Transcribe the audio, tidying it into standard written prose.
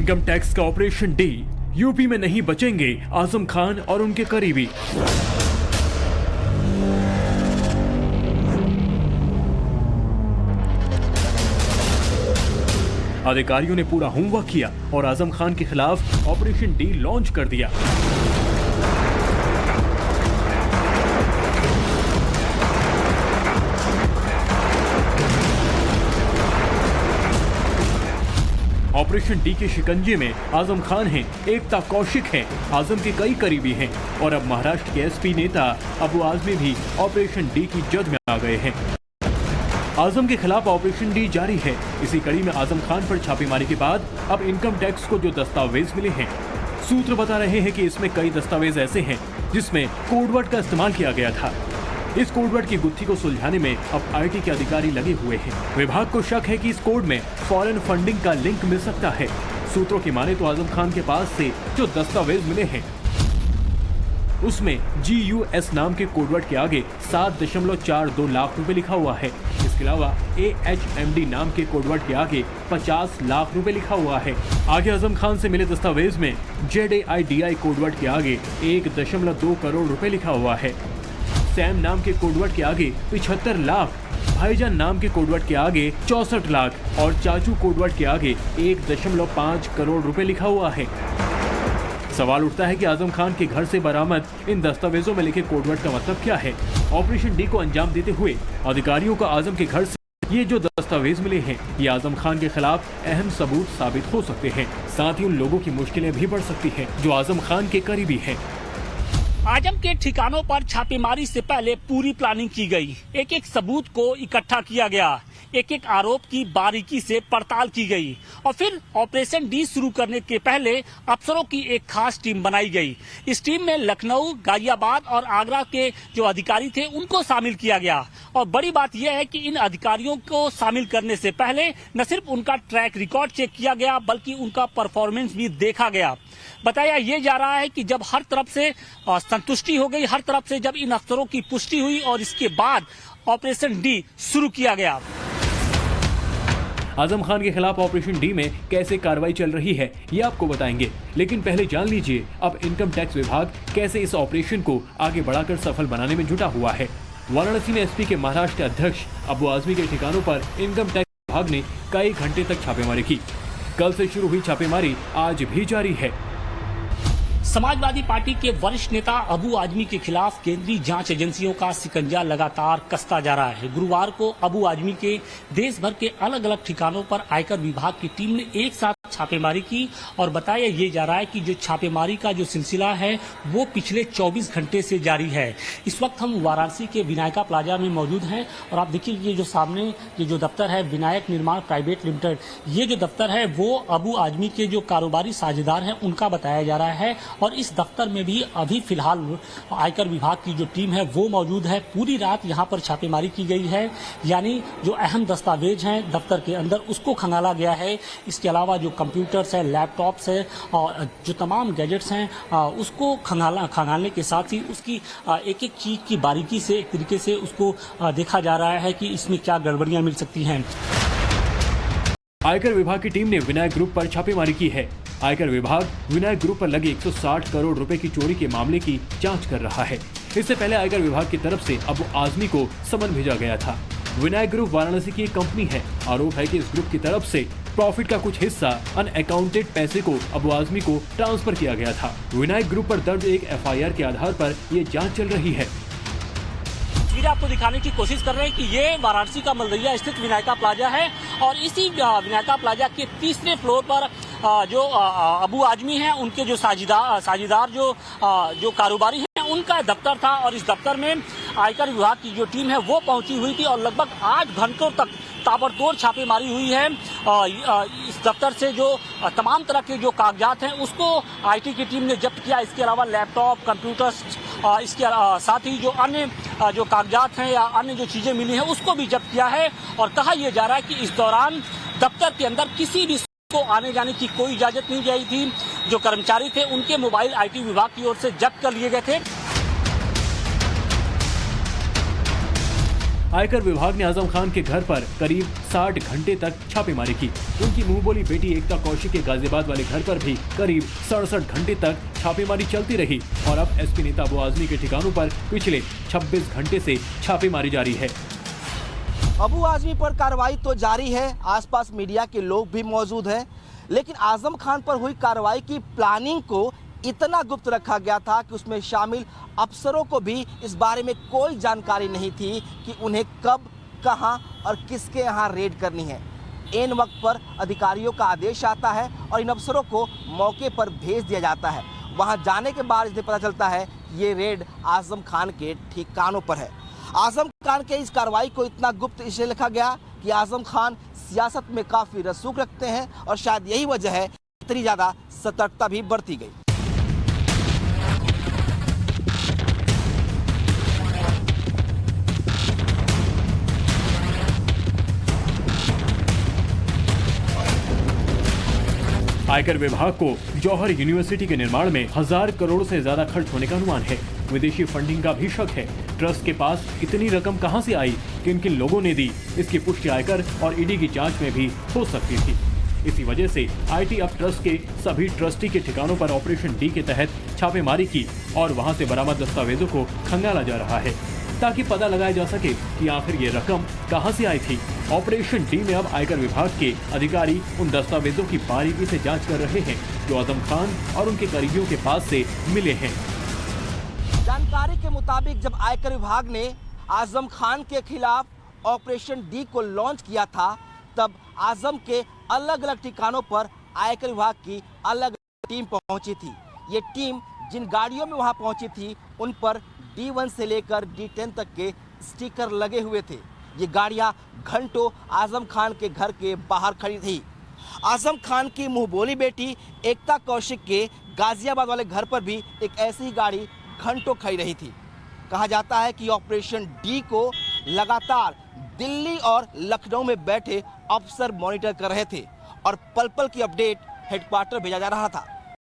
Income tax का operation D, UP में नहीं बचेंगे आजम खान और उनके करीबी। अधिकारियों ने पूरा होमवर्क किया और आजम खान के खिलाफ ऑपरेशन डी लॉन्च कर दिया। ऑपरेशन डी के शिकंजे में आजम खान हैं, एकता कौशिक हैं, आजम के कई करीबी हैं और अब महाराष्ट्र के एसपी नेता अबू आजमी भी ऑपरेशन डी की जद में आ गए हैं। आजम के खिलाफ ऑपरेशन डी जारी है। इसी कड़ी में आजम खान पर छापेमारी के बाद अब इनकम टैक्स को जो दस्तावेज मिले हैं, सूत्र बता रहे हैं कि इसमें कई दस्तावेज ऐसे हैं जिसमें कोडवर्ड का इस्तेमाल किया गया था। इस कोडवर्ड की गुत्थी को सुलझाने में अब आईटी के अधिकारी लगे हुए हैं। विभाग को शक है कि इस कोड में फॉरेन फंडिंग का लिंक मिल सकता है। सूत्रों की माने तो आजम खान के पास से जो दस्तावेज मिले हैं उसमें GUS नाम के कोडवर्ड के आगे 7.42 लाख रुपए लिखा हुआ है। इसके अलावा AHMD नाम के कोडवर्ड के आगे 50 लाख रुपए लिखा हुआ है। आगे आजम खान से मिले दस्तावेज में ZAIDI कोडवर्ड के आगे 1.2 करोड़ रुपए लिखा हुआ है। सैम नाम के कोडवर्ड के आगे 75 लाख, भाईजान नाम के कोडवर्ड के आगे 64 लाख और चाचू कोडवर्ड के आगे 1.5 करोड़ रुपए लिखा हुआ है। सवाल उठता है कि आजम खान के घर से बरामद इन दस्तावेजों में लिखे कोडवर्ड का मतलब क्या है। ऑपरेशन डी को अंजाम देते हुए अधिकारियों का आजम के घर से ये जो दस्तावेज मिले हैं, ये आजम खान के खिलाफ अहम सबूत साबित हो सकते हैं। साथ ही उन लोगों की मुश्किलें भी बढ़ सकती हैं जो आजम खान के करीबी हैं। आजम के ठिकानों पर छापेमारी से पहले पूरी प्लानिंग की गई। एक एक सबूत को इकट्ठा किया गया, एक एक आरोप की बारीकी से पड़ताल की गई और फिर ऑपरेशन डी शुरू करने के पहले अफसरों की एक खास टीम बनाई गई। इस टीम में लखनऊ, गाजियाबाद और आगरा के जो अधिकारी थे उनको शामिल किया गया। और बड़ी बात यह है कि इन अधिकारियों को शामिल करने से पहले न सिर्फ उनका ट्रैक रिकॉर्ड चेक किया गया बल्कि उनका परफॉर्मेंस भी देखा गया। बताया ये जा रहा है कि जब हर तरफ से संतुष्टि हो गई, हर तरफ से जब इन अफसरों की पुष्टि हुई और इसके बाद ऑपरेशन डी शुरू किया गया। आजम खान के खिलाफ ऑपरेशन डी में कैसे कार्रवाई चल रही है ये आपको बताएंगे, लेकिन पहले जान लीजिए अब इनकम टैक्स विभाग कैसे इस ऑपरेशन को आगे बढ़ाकर सफल बनाने में जुटा हुआ है। वाराणसी में एसपी के महाराष्ट्र अध्यक्ष अबू आजमी के ठिकानों पर इनकम टैक्स विभाग ने कई घंटे तक छापेमारी की। कल से शुरू हुई छापेमारी आज भी जारी है। समाजवादी पार्टी के वरिष्ठ नेता अबू आजमी के खिलाफ केंद्रीय जांच एजेंसियों का शिकंजा लगातार कसता जा रहा है। गुरुवार को अबू आजमी के देश भर के अलग अलग ठिकानों पर आयकर विभाग की टीम ने एक साथ छापेमारी की और बताया ये जा रहा है कि जो छापेमारी का जो सिलसिला है वो पिछले 24 घंटे से जारी है। इस वक्त हम वाराणसी के विनायका प्लाजा में मौजूद हैं और आप देखिए ये जो सामने ये जो दफ्तर है विनायक निर्माण प्राइवेट लिमिटेड, ये जो दफ्तर है वो अबू आजमी के जो कारोबारी साझेदार हैं उनका बताया जा रहा है। और इस दफ्तर में भी अभी फिलहाल आयकर विभाग की जो टीम है वो मौजूद है। पूरी रात यहाँ पर छापेमारी की गई है, यानी जो अहम दस्तावेज हैं दफ्तर के अंदर उसको खंगाला गया है। इसके अलावा जो कंप्यूटर्स है, लैपटॉप्स है और जो तमाम गैजेट्स हैं उसको खंगालने के साथ ही उसकी एक एक चीज की बारीकी से एक तरीके से उसको देखा जा रहा है कि इसमें क्या गड़बड़ियां मिल सकती हैं। आयकर विभाग की टीम ने विनायक ग्रुप पर छापेमारी की है। आयकर विभाग विनायक ग्रुप पर लगे 160 करोड़ रुपए की चोरी के मामले की जांच कर रहा है। इससे पहले आयकर विभाग की तरफ से अबू आजमी को समन भेजा गया था। विनायक ग्रुप वाराणसी की एक कंपनी है। आरोप है कि इस ग्रुप की तरफ से प्रॉफिट का कुछ हिस्सा अनअकाउंटेड पैसे को अबू आजमी को ट्रांसफर किया गया था। विनायक ग्रुप पर दर्ज एक FIR के आधार पर ये जांच चल रही है। तस्वीरें आपको दिखाने की कोशिश कर रहे हैं कि ये वाराणसी का मलरैया स्थित विनायका प्लाजा है और इसी विनायका प्लाजा के तीसरे फ्लोर पर जो अबू आजमी हैं उनके जो साझेदार जो कारोबारी हैं उनका दफ्तर था और इस दफ्तर में आयकर विभाग की जो टीम है वो पहुंची हुई थी और लगभग 8 घंटों तक ताबड़तोड़ छापेमारी हुई है। इस दफ्तर से जो तमाम तरह के जो कागजात हैं उसको IT की टीम ने जब्त किया। इसके अलावा लैपटॉप, कंप्यूटर्स, इसके साथ ही जो अन्य जो कागजात हैं या अन्य जो चीजें मिली हैं उसको भी जब्त किया है। और कहा यह जा रहा है कि इस दौरान दफ्तर के अंदर किसी भी को आने जाने की कोई इजाजत नहीं दी थी। जो कर्मचारी थे उनके मोबाइल IT विभाग की ओर से जब्त कर लिए गए थे। आयकर विभाग ने आजम खान के घर पर करीब 60 घंटे तक छापेमारी की। उनकी मुंहबोली बेटी एकता कौशिक के गाजियाबाद वाले घर पर भी करीब 67 घंटे तक छापेमारी चलती रही और अब एसपी नेता अबू आजमी के ठिकानों पर पिछले 26 घंटे से छापेमारी जारी है। अबू आजमी पर कार्रवाई तो जारी है, आसपास मीडिया के लोग भी मौजूद हैं, लेकिन आजम खान पर हुई कार्रवाई की प्लानिंग को इतना गुप्त रखा गया था कि उसमें शामिल अफसरों को भी इस बारे में कोई जानकारी नहीं थी कि उन्हें कब, कहां और किसके यहां रेड करनी है। ऐन वक्त पर अधिकारियों का आदेश आता है और इन अफसरों को मौके पर भेज दिया जाता है। वहां जाने के बाद इन्हें पता चलता है कि ये रेड आजम खान के ठिकानों पर है। आजम खान के इस कार्रवाई को इतना गुप्त इसलिए लिखा गया कि आजम खान सियासत में काफ़ी रसूख रखते हैं और शायद यही वजह है इतनी ज़्यादा सतर्कता भी बरती गई। आयकर विभाग को जौहर यूनिवर्सिटी के निर्माण में 1000 करोड़ से ज्यादा खर्च होने का अनुमान है। विदेशी फंडिंग का भी शक है। ट्रस्ट के पास इतनी रकम कहां से आई, किन किन लोगों ने दी, इसकी पुष्टि आयकर और ईडी की जांच में भी हो सकती थी। इसी वजह से आईटी अब ट्रस्ट के सभी ट्रस्टी के ठिकानों पर ऑपरेशन डी के तहत छापेमारी की और वहां से बरामद दस्तावेजों को खंगाला जा रहा है ताकि पता लगाया जा सके कि आखिर ये रकम कहां से आई थी। ऑपरेशन डी में अब आयकर विभाग के अधिकारी उन दस्तावेजों की बारीकी से जांच कर रहे हैं जो आजम खान और उनके करीबियों के पास से मिले हैं। जानकारी के मुताबिक जब आयकर विभाग ने आजम खान के खिलाफ ऑपरेशन डी को लॉन्च किया था, तब आजम के अलग अलग ठिकानों पर आयकर विभाग की अलग टीम पहुंची थी। ये टीम जिन गाड़ियों में वहां पहुंची थी उन पर D1 से लेकर D10 तक के स्टिकर लगे हुए थे। ये गाड़ियां घंटों आजम खान के घर के बाहर खड़ी थी। आजम खान की मुंहबोली बेटी एकता कौशिक के गाजियाबाद वाले घर पर भी एक ऐसी ही गाड़ी घंटों खड़ी रही थी। कहा जाता है कि ऑपरेशन डी को लगातार दिल्ली और लखनऊ में बैठे अफसर मॉनिटर कर रहे थे और पल पल की अपडेट हेडक्वार्टर भेजा जा रहा था।